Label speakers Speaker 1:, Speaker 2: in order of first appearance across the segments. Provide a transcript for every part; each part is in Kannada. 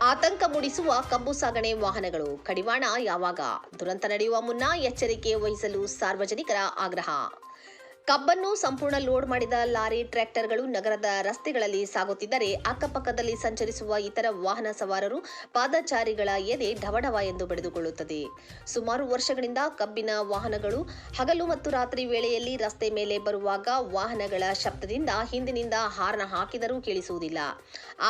Speaker 1: ಆತಂಕ ಮೂಡಿಸುವ ಕಬ್ಬು ಸಾಗಣೆ ವಾಹನಗಳು ಕಡಿವಾಣ ಯಾವಾಗ? ದುರಂತ ನಡೆಯುವ ಮುನ್ನ ಎಚ್ಚರಿಕೆ ವಹಿಸಲು ಸಾರ್ವಜನಿಕರ ಆಗ್ರಹ. ಕಬ್ಬನ್ನು ಸಂಪೂರ್ಣ ಲೋಡ್ ಮಾಡಿದ ಲಾರಿ, ಟ್ರ್ಯಾಕ್ಟರ್ಗಳು ನಗರದ ರಸ್ತೆಗಳಲ್ಲಿ ಸಾಗುತ್ತಿದ್ದರೆ ಅಕ್ಕಪಕ್ಕದಲ್ಲಿ ಸಂಚರಿಸುವ ಇತರ ವಾಹನ ಸವಾರರು, ಪಾದಚಾರಿಗಳ ಎದೆ ಢವಢವ ಎಂದು ಬಡಿದುಕೊಳ್ಳುತ್ತದೆ. ಸುಮಾರು ವರ್ಷಗಳಿಂದ ಕಬ್ಬಿನ ವಾಹನಗಳು ಹಗಲು ಮತ್ತು ರಾತ್ರಿ ವೇಳೆಯಲ್ಲಿ ರಸ್ತೆ ಮೇಲೆ ಬರುವಾಗ ವಾಹನಗಳ ಶಬ್ದದಿಂದ ಹಿಂದಿನಿಂದ ಹಾರ್ನ್ ಹಾಕಿದರೂ ಕೇಳಿಸುವುದಿಲ್ಲ.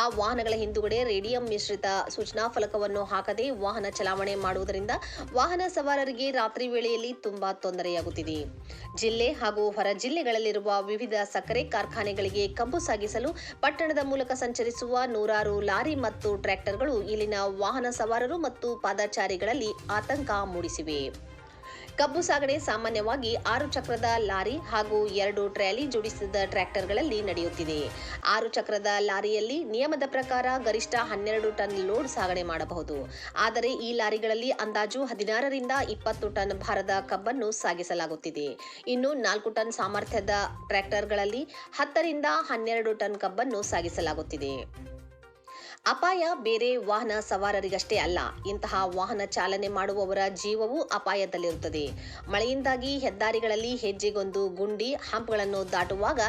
Speaker 1: ಆ ವಾಹನಗಳ ಹಿಂದುಗಡೆ ರೇಡಿಯಂ ಮಿಶ್ರಿತ ಸೂಚನಾ ಫಲಕವನ್ನು ಹಾಕದೆ ವಾಹನ ಚಲಾವಣೆ ಮಾಡುವುದರಿಂದ ವಾಹನ ಸವಾರರಿಗೆ ರಾತ್ರಿ ವೇಳೆಯಲ್ಲಿ ತುಂಬಾ ತೊಂದರೆಯಾಗುತ್ತಿದೆ. ಜಿಲ್ಲೆ ಹಾಗೂ ಹೊರ ಜಿಲ್ಲೆಗಳಲ್ಲಿರುವ ವಿವಿಧ ಸಕ್ಕರೆ ಕಾರ್ಖಾನೆಗಳಿಗೆ ಕಬ್ಬು ಸಾಗಿಸಲು ಪಟ್ಟಣದ ಮೂಲಕ ಸಂಚರಿಸುವ ನೂರಾರು ಲಾರಿ ಮತ್ತು ಟ್ರ್ಯಾಕ್ಟರ್ಗಳು ಇಲ್ಲಿನ ವಾಹನ ಸವಾರರು ಮತ್ತು ಪಾದಚಾರಿಗಳಲ್ಲಿ ಆತಂಕ ಮೂಡಿಸಿವೆ. ಕಬ್ಬು ಸಾಗಣೆ ಸಾಮಾನ್ಯವಾಗಿ 6 ಚಕ್ರದ ಲಾರಿ ಹಾಗೂ 2 ಟ್ರಾಲಿ ಜೋಡಿಸಿದ ಟ್ರ್ಯಾಕ್ಟರ್ಗಳಲ್ಲಿ ನಡೆಯುತ್ತಿದೆ. 6 ಚಕ್ರದ ಲಾರಿಯಲ್ಲಿ ನಿಯಮದ ಪ್ರಕಾರ ಗರಿಷ್ಠ 12 ಟನ್ ಲೋಡ್ ಸಾಗಣೆ ಮಾಡಬಹುದು. ಆದರೆ ಈ ಲಾರಿಗಳಲ್ಲಿ ಅಂದಾಜು 16 ರಿಂದ 20 ಟನ್ ಭಾರದ ಕಬ್ಬನ್ನು ಸಾಗಿಸಲಾಗುತ್ತಿದೆ. ಇನ್ನು 4 ಟನ್ ಸಾಮರ್ಥ್ಯದ ಟ್ರ್ಯಾಕ್ಟರ್ಗಳಲ್ಲಿ 10 ರಿಂದ 12 ಟನ್ ಕಬ್ಬನ್ನು ಸಾಗಿಸಲಾಗುತ್ತಿದೆ. ಅಪಾಯ ಬೇರೆ ವಾಹನ ಸವಾರರಿಗಷ್ಟೇ ಅಲ್ಲ, ಇಂತಹ ವಾಹನ ಚಾಲನೆ ಮಾಡುವವರ ಜೀವವೂ ಅಪಾಯದಲ್ಲಿರುತ್ತದೆ. ಮಳೆಯಿಂದಾಗಿ ಹೆದ್ದಾರಿಗಳಲ್ಲಿ ಹೆಜ್ಜೆಗೊಂದು ಗುಂಡಿ, ಹಂಪ್ಗಳನ್ನು ದಾಟುವಾಗ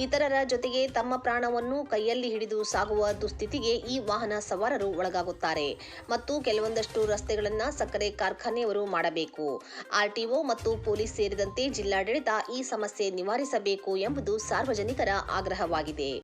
Speaker 1: ಇತರರ ಜೊತೆಗೆ ತಮ್ಮ ಪ್ರಾಣವನ್ನು ಕೈಯಲ್ಲಿ ಹಿಡಿದು ಸಾಗುವ ದುಸ್ಥಿತಿಗೆ ಈ ವಾಹನ ಸವಾರರು ಒಳಗಾಗುತ್ತಾರೆ ಮತ್ತು ಕೆಲವೊಂದಷ್ಟು ರಸ್ತೆಗಳನ್ನು ಸಕ್ಕರೆ ಕಾರ್ಖಾನೆಯವರು ಮಾಡಬೇಕು. ಆರ್ಟಿಒ ಮತ್ತು ಪೊಲೀಸ್ ಸೇರಿದಂತೆ ಜಿಲ್ಲಾಡಳಿತ ಈ ಸಮಸ್ಯೆ ನಿವಾರಿಸಬೇಕು ಎಂಬುದು ಸಾರ್ವಜನಿಕರ ಆಗ್ರಹವಾಗಿದೆ.